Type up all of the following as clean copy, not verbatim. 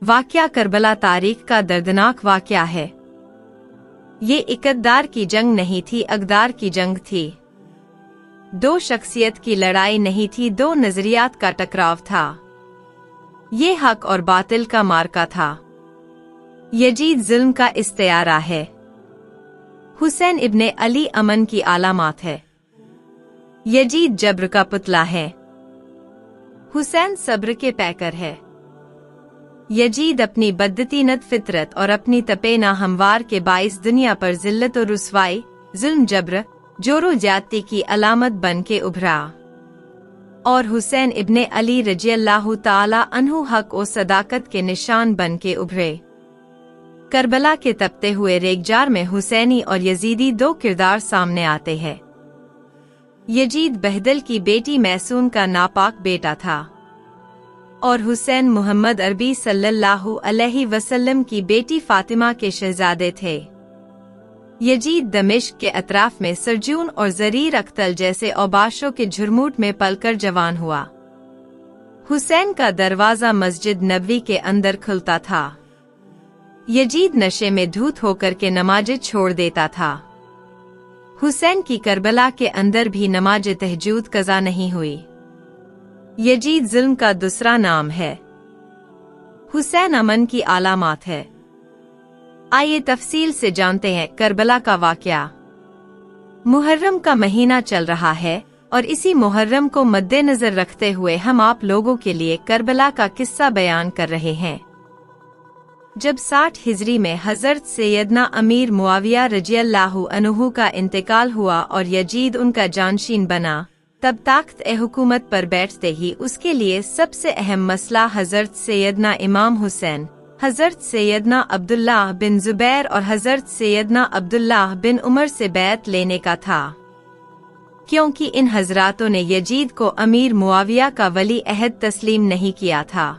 वाक़या करबला तारीख का दर्दनाक वाक़या है। ये इकतदार की जंग नहीं थी, अक़दार की जंग थी। दो शख्सियत की लड़ाई नहीं थी, दो नजरियात का टकराव था। ये हक और बातिल का मार्का था। यजीद ज़ुल्म का इस्तियारा है। हुसैन इब्ने अली अमन की आलामात है। यजीद जब्र का पुतला है। हुसैन सब्र के पैकर है। यजीद अपनी बदतीनत फितरत और अपनी तपेना हमवार के बाइस दुनिया पर जिल्लत और रुसवाई, जुल्म, जब्र, जोरो ज्यादती की अलामत बन के उभरा, और हुसैन इब्ने अली रज़ियल्लाहु ताला अन्हु हक और सदाकत के निशान बन के उभरे। करबला के तपते हुए रेगजार में हुसैनी और यजीदी दो किरदार सामने आते हैं। यजीद बहदल की बेटी मैसून का नापाक बेटा था और हुसैन मुहम्मद अरबी सल्लल्लाहु अलैहि वसल्लम की बेटी फातिमा के शहजादे थे। यजीद दमिश्क के अतराफ में सरजून और ज़रीर अख्तल जैसे औबाशों के झुरमुट में पलकर जवान हुआ। हुसैन का दरवाजा मस्जिद नबवी के अंदर खुलता था। यजीद नशे में धूत होकर के नमाज़ें छोड़ देता था। हुसैन की करबला के अंदर भी नमाज तहज्जुद कज़ा नहीं हुई। यजीद ज़ुल्म का दूसरा नाम है। हुसैन अमन की आलामात है। आइए तफसील से जानते हैं करबला का वाक़या। मुहर्रम का महीना चल रहा है और इसी मुहर्रम को मद्देनजर रखते हुए हम आप लोगों के लिए करबला का किस्सा बयान कर रहे हैं। जब 60 हिजरी में हजरत सैयदना अमीर मुआविया रज़ियल्लाहु अन्हु का इंतकाल हुआ और यजीद उनका जानशीन बना, तब ताख्त-ए-हुकूमत पर बैठते ही उसके लिए सबसे अहम मसला हजरत सैयदना इमाम हुसैन, हजरत सैयदना अब्दुल्लाह बिन जुबैर और हजरत सैयदना अब्दुल्लाह बिन उमर से बैत लेने का था, क्योंकि इन हजरातों ने यजीद को अमीर मुआविया का वली अहद तस्लीम नहीं किया था।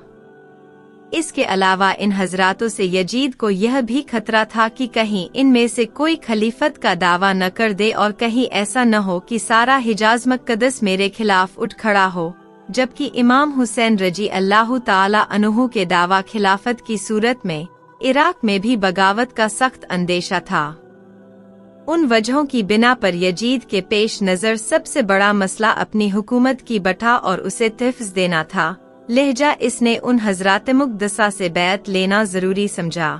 इसके अलावा इन हजरातों से यजीद को यह भी खतरा था कि कहीं इनमें से कोई खलीफत का दावा न कर दे और कहीं ऐसा न हो कि सारा हिजाज मुक़द्दस मेरे खिलाफ उठ खड़ा हो, जबकि इमाम हुसैन रज़ियल्लाहु ताला अन्हु के दावा खिलाफत की सूरत में इराक में भी बगावत का सख्त अंदेशा था। उन वजहों की बिना पर यजीद के पेश नज़र सबसे बड़ा मसला अपनी हुकूमत की बठा और उसे तहफ़्ज़ देना था, लिहाजा इसने उन हजरात मुक़द्दसा से बैत लेना जरूरी समझा।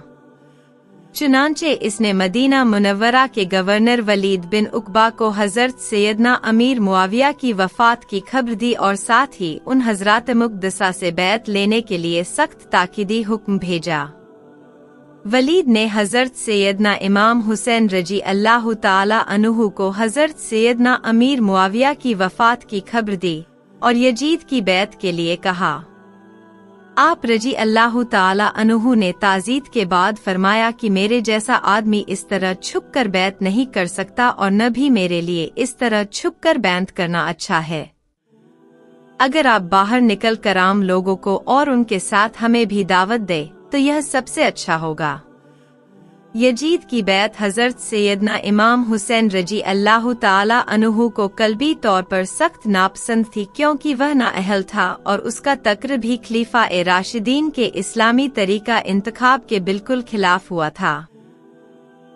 चुनांचे इसने मदीना मुनव्वरा के गवर्नर वलीद बिन उक़बा को हजरत सैयदना अमीर मुआविया की वफ़ात की खबर दी और साथ ही उन हजरात मुक़द्दसा से बैत लेने के लिए सख्त ताकीदी हुक्म भेजा। वलीद ने हजरत सैयदना इमाम हुसैन रज़ियल्लाहु ताला अन्हु को हजरत सैयदना अमीर मुआविया की वफ़ात की खबर दी और यजीद की बैत के लिए कहा। आप रज़ियल्लाहु ताला अन्हु ने ताज़ीद के बाद फरमाया कि मेरे जैसा आदमी इस तरह छुप कर बैत नहीं कर सकता और न भी मेरे लिए इस तरह छुप कर बैत करना अच्छा है। अगर आप बाहर निकल कर आम लोगों को और उनके साथ हमें भी दावत दे तो यह सबसे अच्छा होगा। यजीद की बैत हजरत सैयदना इमाम हुसैन रज़ियल्लाहु ताला अन्हु को कल्बी तौर पर सख्त नापसंद थी, क्योंकि वह नाअहल था और उसका तक्र भी खलीफा-ए राशिदीन के इस्लामी तरीका इंतखाब के बिल्कुल खिलाफ हुआ था।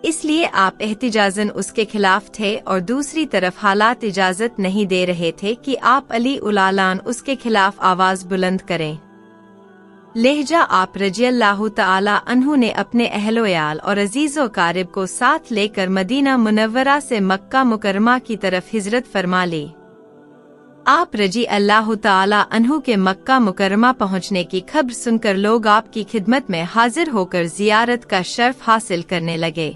इसलिए आप एहतिजाजन उसके खिलाफ थे और दूसरी तरफ हालात इजाजत नहीं दे रहे थे कि आप अली उलालान उसके खिलाफ आवाज बुलंद करें। लिहाजा आप रज़ियल्लाहु ताला अन्हु ने अपने अहलो-याल और अजीज़ो कारिब को साथ लेकर मदीना मुनव्वरा से मक्का मुकरमा की तरफ हिजरत फरमा ली। आप रज़ियल्लाहु ताला अन्हु के मक्का मुकरमा पहुँचने की खबर सुनकर लोग आपकी खिदमत में हाजिर होकर जियारत का शर्फ हासिल करने लगे।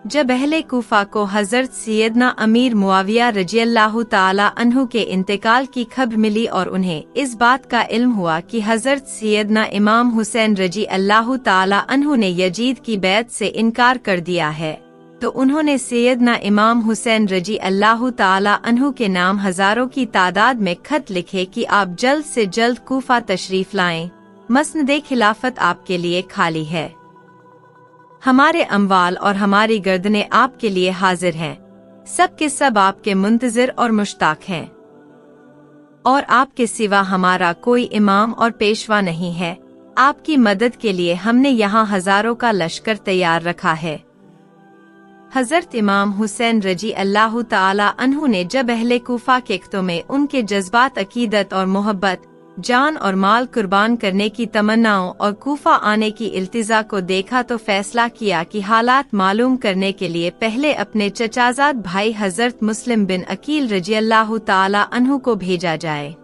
जब अहले कूफा को हजरत सैयदना अमीर मुआविया रज़ियल्लाहु ताला अन्हु के इंतकाल की खबर मिली और उन्हें इस बात का इल्म हुआ कि हजरत सैयदना इमाम हुसैन रज़ियल्लाहु ताला अन्हु ने यजीद की बैत से इनकार कर दिया है, तो उन्होंने सैयदना इमाम हुसैन रज़ियल्लाहु ताला अन्हु के नाम हजारों की तादाद में खत लिखे कि आप जल्द से जल्द कूफा तशरीफ लाएं, मसनदे खिलाफत आपके लिए खाली है। हमारे अम्वाल और हमारी गर्दनें आपके लिए हाजिर हैं, सब के सब आपके मुंतजिर और मुश्ताक हैं, और आपके सिवा हमारा कोई इमाम और पेशवा नहीं है। आपकी मदद के लिए हमने यहाँ हजारों का लश्कर तैयार रखा है। हजरत इमाम हुसैन रजी अल्लाह ताला अन्हु ने जब अहले कूफा के ख़त्तों में उनके जज्बात, अकीदत और मोहब्बत, जान और माल कुर्बान करने की तमन्नाओं और कूफा आने की इल्तिजा को देखा तो फैसला किया कि हालात मालूम करने के लिए पहले अपने चचाजाद भाई हजरत मुस्लिम बिन अकील रजी अल्लाह ताला अन्हु को भेजा जाए।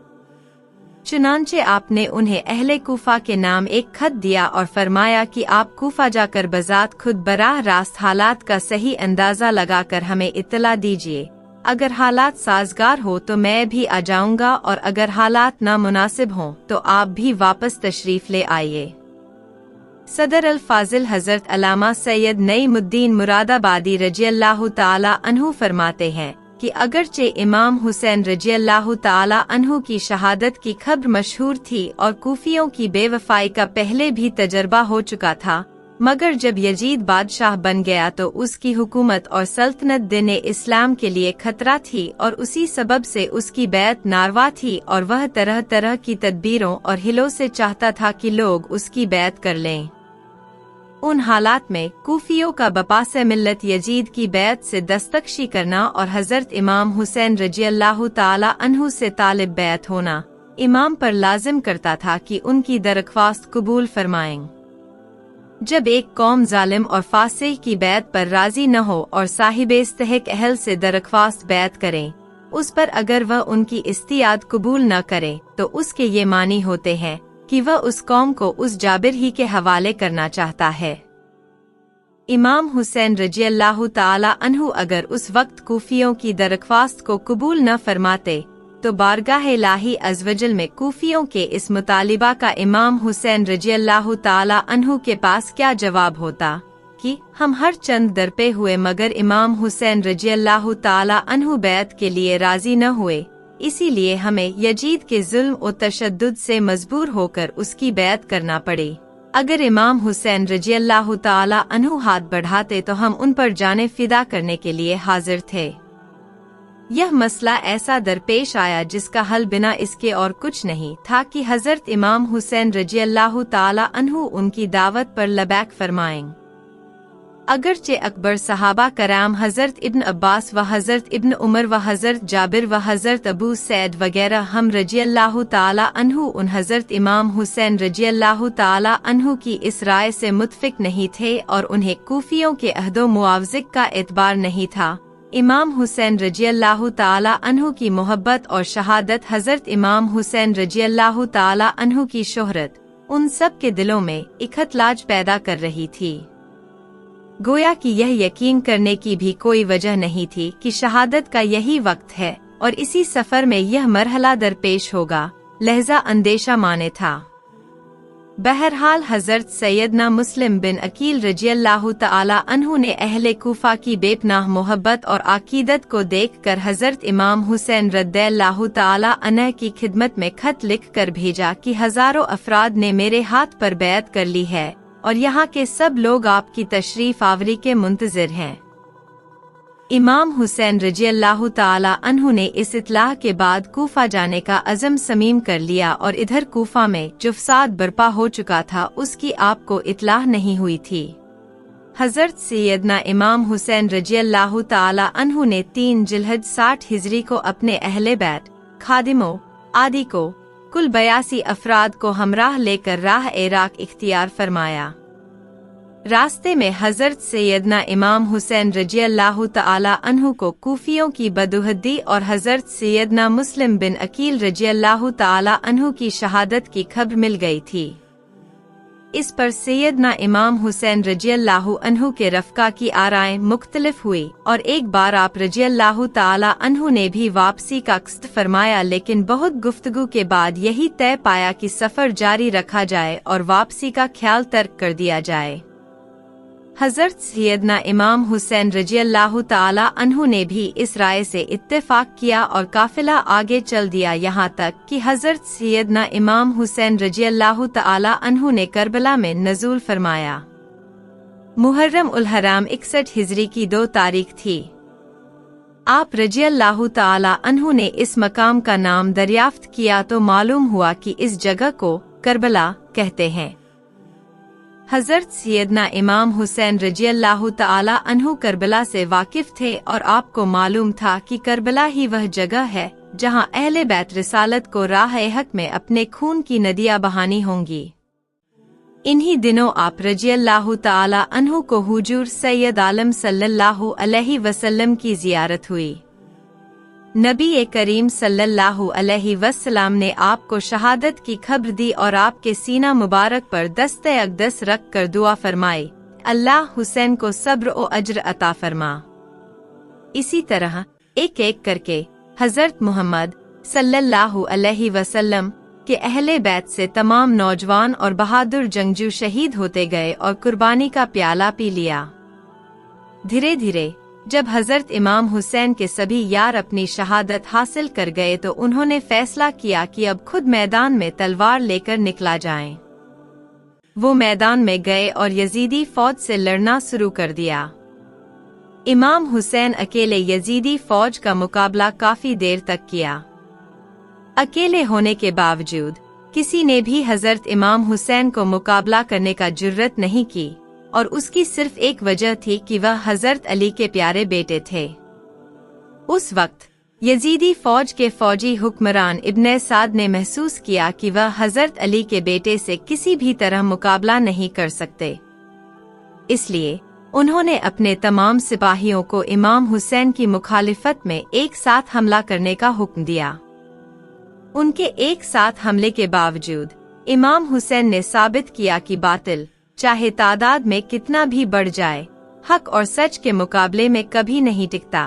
चुनांचे आपने उन्हें अहले कूफा के नाम एक खत दिया और फरमाया कि आप कूफा जाकर बजात खुद बराह रास्त हालात का सही अंदाजा लगाकर हमें इत्तला दीजिए। अगर हालात साजगार हो तो मैं भी आ जाऊंगा और अगर हालात नामुनासिब हों तो आप भी वापस तशरीफ ले आइए। सदर अल फाजिल हजरत अल्लामा सैयद नईमुद्दीन मुरादाबादी रजी अल्लाह ताला अन्हु फरमाते हैं कि अगरचे इमाम हुसैन रजी अल्लाह ताला अन्हु की शहादत की खबर मशहूर थी और कूफियों की बेवफाई का पहले भी तजर्बा हो चुका था, मगर जब यजीद बादशाह बन गया तो उसकी हुकूमत और सल्तनत दीन इस्लाम के लिए खतरा थी और उसी सबब से उसकी बैत नारवा थी और वह तरह तरह की तदबीरों और हिलों से चाहता था कि लोग उसकी बैत कर लें। उन हालात में कूफियों का बपास मिल्लत यजीद की बैत से दस्तखशी करना और हजरत इमाम हुसैन रजी अल्लाह ताला अन्हु से तालिब बैत होना इमाम पर लाजिम करता था कि उनकी दरख्वास्त कबूल फरमाएं। जब एक कौम जालिम और फासिक की बैत पर राजी न हो और साहिबे इस्तहक अहल से दरख्वास्त बैत करें, उस पर अगर वह उनकी इस्तियाद कबूल न करे तो उसके ये मानी होते हैं कि वह उस कौम को उस जाबिर ही के हवाले करना चाहता है। इमाम हुसैन रजी अल्लाह ताला अन्हु अगर उस वक्त कूफियों की दरख्वास्त को कबूल न फरमाते तो बारगाह इलाही अज़वजल में कूफियों के इस मुतालिबा का इमाम हुसैन रजी अल्लाह ताला अन्हु के पास क्या जवाब होता कि हम हर चंद दरपे हुए मगर इमाम हुसैन रजी अल्लाह ताला अन्हु बैत के लिए राजी न हुए, इसीलिए हमें यजीद के जुल्म और तशद्दुद से मजबूर होकर उसकी बैत करना पड़े। अगर इमाम हुसैन रजी अल्लाह ताला अन्हु हाथ बढ़ाते तो हम उन पर जाने फिदा करने के लिए हाजिर थे। यह मसला ऐसा दरपेश आया जिसका हल बिना इसके और कुछ नहीं था कि हजरत इमाम हुसैन रजी अल्लाह ताला अन्हु उनकी दावत पर लबैक फरमाएं। अगरचे अकबर सहाबा कराम हजरत इब्न अब्बास व हजरत इब्न उमर व हजरत जाबिर व हजरत अबू सैद वगैरह हम रजी अल्लाह ताला अन्हु उन हजरत इमाम हुसैन रजी अल्लाह ताला अन्हु की इस राय से मुत्फिक नहीं थे और उन्हें कूफियों के अहदो मुआवज़िक का एतबार नहीं था। इमाम हुसैन रजी अल्लाह ताला अन्हु की मोहब्बत और शहादत, हजरत इमाम हुसैन रजी अल्लाह ताला अन्हु की शोहरत उन सब के दिलों में इखतलाज पैदा कर रही थी। गोया कि यह यकीन करने की भी कोई वजह नहीं थी कि शहादत का यही वक्त है और इसी सफर में यह मरहला दरपेश होगा, लहजा अंदेशा माने था। बहरहाल हजरत सैयदना मुस्लिम बिन अकील रजी अल्लाह ताला अन्हु ने अहले कूफा की बेपनाह मोहब्बत और अकीदत को देखकर हजरत इमाम हुसैन रद्दल्लाहु ताला अन्हु की खिदमत में खत लिख कर भेजा कि हजारों अफराद ने मेरे हाथ पर बैत कर ली है और यहाँ के सब लोग आपकी तशरीफ आवरी के मुंतजिर हैं। इमाम हुसैन रजी अल्लाह ताला अन्हु ने इस इत्लाह के बाद कूफा जाने का अज़म समीम कर लिया और इधर कूफा में जो फसाद बर्पा हो चुका था उसकी आपको इत्लाह नहीं हुई थी। हजरत सैयदना इमाम हुसैन रजी अल्लाह ताला अन्हु ने 3 जिलहज 60 हिजरी को अपने अहले बैत, खादिमों आदि को कुल 82 अफराद को हमराह लेकर राह इराक इख्तियार फरमाया। रास्ते में हजरत सैयदना इमाम हुसैन रजी अल्लाह ताला अन्हु को कूफियों की बदुहद्दी और हजरत सैयदना मुस्लिम बिन अकील रजी अल्लाह ताला अन्हु की शहादत की खबर मिल गई थी। इस पर सैयदना इमाम हुसैन रजी अल्लाह अन्हु के रफ़का की आराएं मुख्तलिफ हुई और एक बार आप रजी अल्लाह ताला अन्हु ने भी वापसी का क़स्द फरमाया, लेकिन बहुत गुफ्तगू के बाद यही तय पाया कि सफ़र जारी रखा जाए और वापसी का ख्याल तर्क कर दिया जाए। हजरत सैयदना इमाम हुसैन रजी अल्लाह ताला अन्हु ने भी इस राय से इत्तेफाक किया और काफिला आगे चल दिया, यहाँ तक कि हजरत सैयदना इमाम हुसैन रजी अल्लाह ताला अन्हु ने करबला में नज़ूल फरमाया। मुहर्रम उल हराम 61 हिजरी की 2 तारीख थी। आप रजी अल्लाह ताला अन्हु ने इस मकाम का नाम दरियाफ्त किया तो मालूम हुआ कि इस जगह को करबला कहते हैं हजरत सैयदना इमाम हुसैन रज़ियल्लाहु तआला अन्हु करबला से वाकिफ थे और आपको मालूम था कि करबला ही वह जगह है जहां अहले बैत रिसालत को राह हक में अपने खून की नदियां बहानी होंगी। इन्हीं दिनों आप रज़ियल्लाहु तआला अन्हु को हुजूर सैयद आलम सल्लल्लाहु अलैहि वसल्लम की ज़ियारत हुई। नबी करीम सल्लल्लाहु अलैहि वसल्लम ने आपको शहादत की खबर दी और आपके सीना मुबारक पर दस्ते अक़दस रख कर दुआ फरमाई, अल्लाह हुसैन को सब्र और अज्र अता फरमा। इसी तरह एक एक करके हजरत मोहम्मद सल्लल्लाहु अलैहि वसल्लम के अहले बैत से तमाम नौजवान और बहादुर जंगजू शहीद होते गए और कुर्बानी का प्याला पी लिया। धीरे धीरे जब हजरत इमाम हुसैन के सभी यार अपनी शहादत हासिल कर गए तो उन्होंने फैसला किया कि अब खुद मैदान में तलवार लेकर निकला जाए। वो मैदान में गए और यजीदी फौज से लड़ना शुरू कर दिया। इमाम हुसैन अकेले यजीदी फौज का मुकाबला काफी देर तक किया। अकेले होने के बावजूद किसी ने भी हजरत इमाम हुसैन को मुकाबला करने का जुर्रत नहीं की और उसकी सिर्फ एक वजह थी कि वह हजरत अली के प्यारे बेटे थे। उस वक्त यजीदी फौज के फौजी हुक्मरान इब्ने साद ने महसूस किया कि वह हजरत अली के बेटे से किसी भी तरह मुकाबला नहीं कर सकते। इसलिए उन्होंने अपने तमाम सिपाहियों को इमाम हुसैन की मुखालिफत में एक साथ हमला करने का हुक्म दिया। उनके एक साथ हमले के बावजूद इमाम हुसैन ने साबित किया कि बातिल चाहे तादाद में कितना भी बढ़ जाए, हक और सच के मुकाबले में कभी नहीं टिकता।